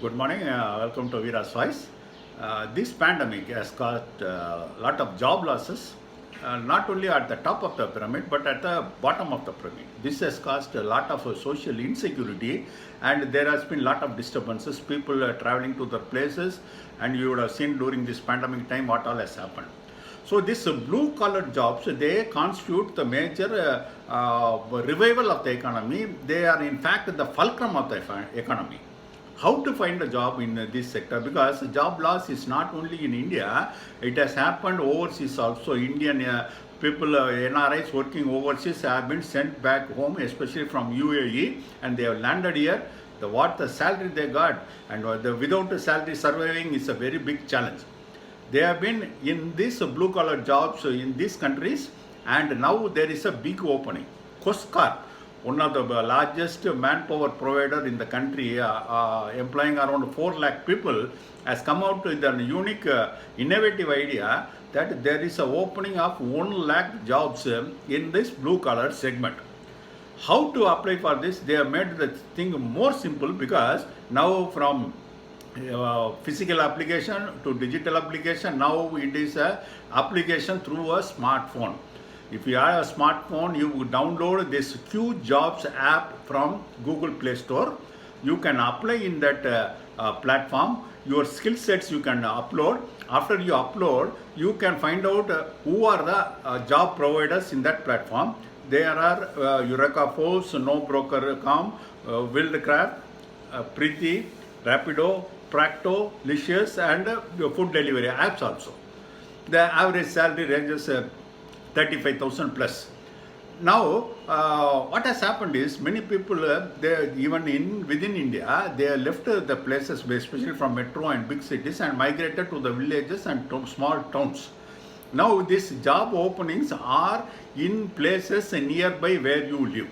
Good morning. Welcome to Vira's Voice. This pandemic has caused a lot of job losses, not only at the top of the pyramid but at the bottom of the pyramid. This has caused a lot of social insecurity, and there has been a lot of disturbances. People are traveling to their places, and you would have seen during this pandemic time what all has happened. So these blue-collar jobs, they constitute the major revival of the economy. They are in fact the fulcrum of the economy. How to find a job in this sector, because job loss is not only in India, it has happened overseas also. Indian people, NRIs working overseas have been sent back home, especially from UAE, and they have landed here. What the salary they got, and without the salary surviving is a very big challenge. They have been in these blue collar jobs in these countries, and now there is a big opening. Coast Guard, one of the largest manpower provider in the country, employing around 4 lakh people, has come out with an unique, innovative idea that there is an opening of 1 lakh jobs in this blue collar segment. How to apply for this? They have made the thing more simple, because now from physical application to digital application, now it is a application through a smartphone. If you have a smartphone, you download this Q Jobs app from Google Play Store. You can apply in that platform. Your skill sets you can upload. After you upload, you can find out who are the job providers in that platform. There are Eureka Force, NoBroker.com, Wildcraft, Preeti, Rapido, Practo, Licious, and food delivery apps also. The average salary ranges 35,000 plus. Now, what has happened is many people, they even within India, they left the places, especially from metro and big cities, and migrated to the villages and to small towns. Now, these job openings are in places nearby where you live.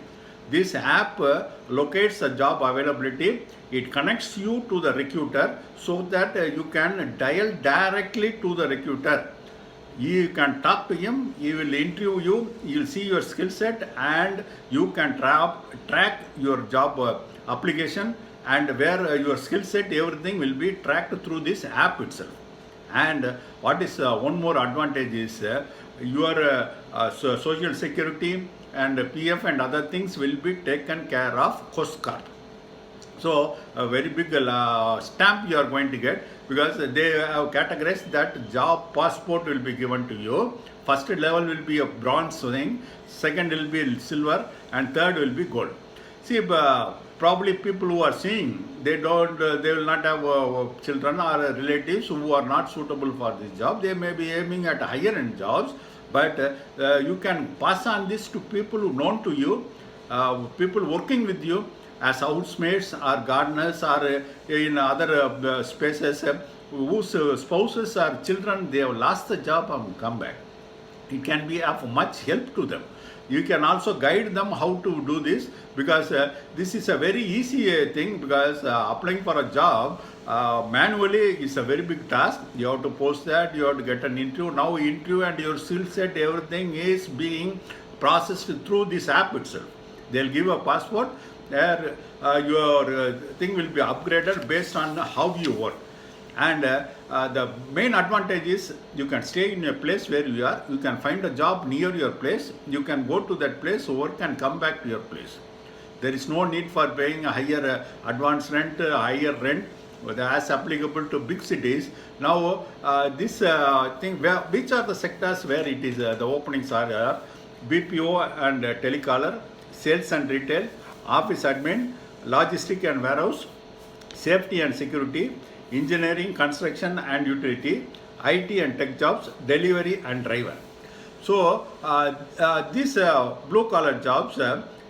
This app locates a job availability. It connects you to the recruiter so that you can dial directly to the recruiter. You can talk to him, he will interview you, he will see your skill set, and you can track your job application, and where your skill set, everything will be tracked through this app itself. And what is one more advantage is your social security and PF and other things will be taken care of Coast Guard. So a very big stamp you are going to get, because they have categorized that job passport will be given to you. First level will be a bronze thing, second will be silver, and third will be gold. See, probably people who are seeing, they will not have children or relatives who are not suitable for this job. They may be aiming at higher end jobs, but you can pass on this to people who known to you, people working with you as housemates or gardeners or in other spaces, whose spouses or children, they have lost the job and come back. It can be of much help to them. You can also guide them how to do this, because this is a very easy thing, because applying for a job manually is a very big task. You have to post that, you have to get an interview. Now interview and your skill set, everything is being processed through this app itself. They'll give a passport, there your thing will be upgraded based on how you work. And the main advantage is you can stay in a place where you are, you can find a job near your place, you can go to that place, work and come back to your place. There is no need for paying a higher advance rent, higher rent, as applicable to big cities. Now this thing, which are the sectors where it is the openings are BPO and telecaller, sales and retail, office admin, logistic and warehouse, safety and security, engineering, construction and utility, IT and tech jobs, delivery and driver. So these blue collar jobs,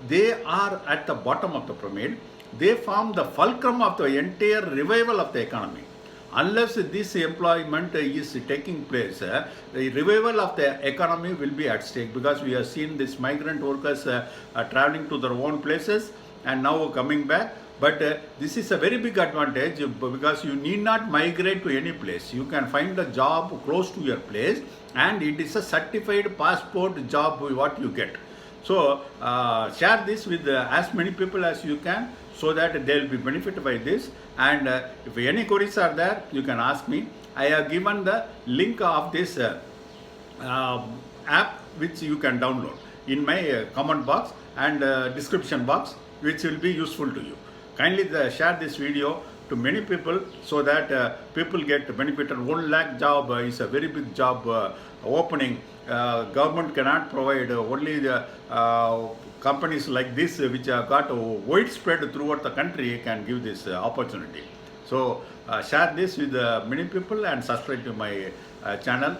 they are at the bottom of the pyramid. They form the fulcrum of the entire revival of the economy. Unless this employment is taking place, the revival of the economy will be at stake, because we have seen these migrant workers traveling to their own places and now coming back. But this is a very big advantage, because you need not migrate to any place. You can find a job close to your place, and it is a certified passport job what you get. So share this with as many people as you can, so that they will be benefited by this. And if any queries are there, you can ask me. I have given the link of this app which you can download in my comment box and description box, which will be useful to you. Kindly share this video to many people, so that people get benefited. 1 lakh job is a very big job opening. Government cannot provide, only the companies like this which have got widespread throughout the country can give this opportunity. So share this with many people and subscribe to my channel.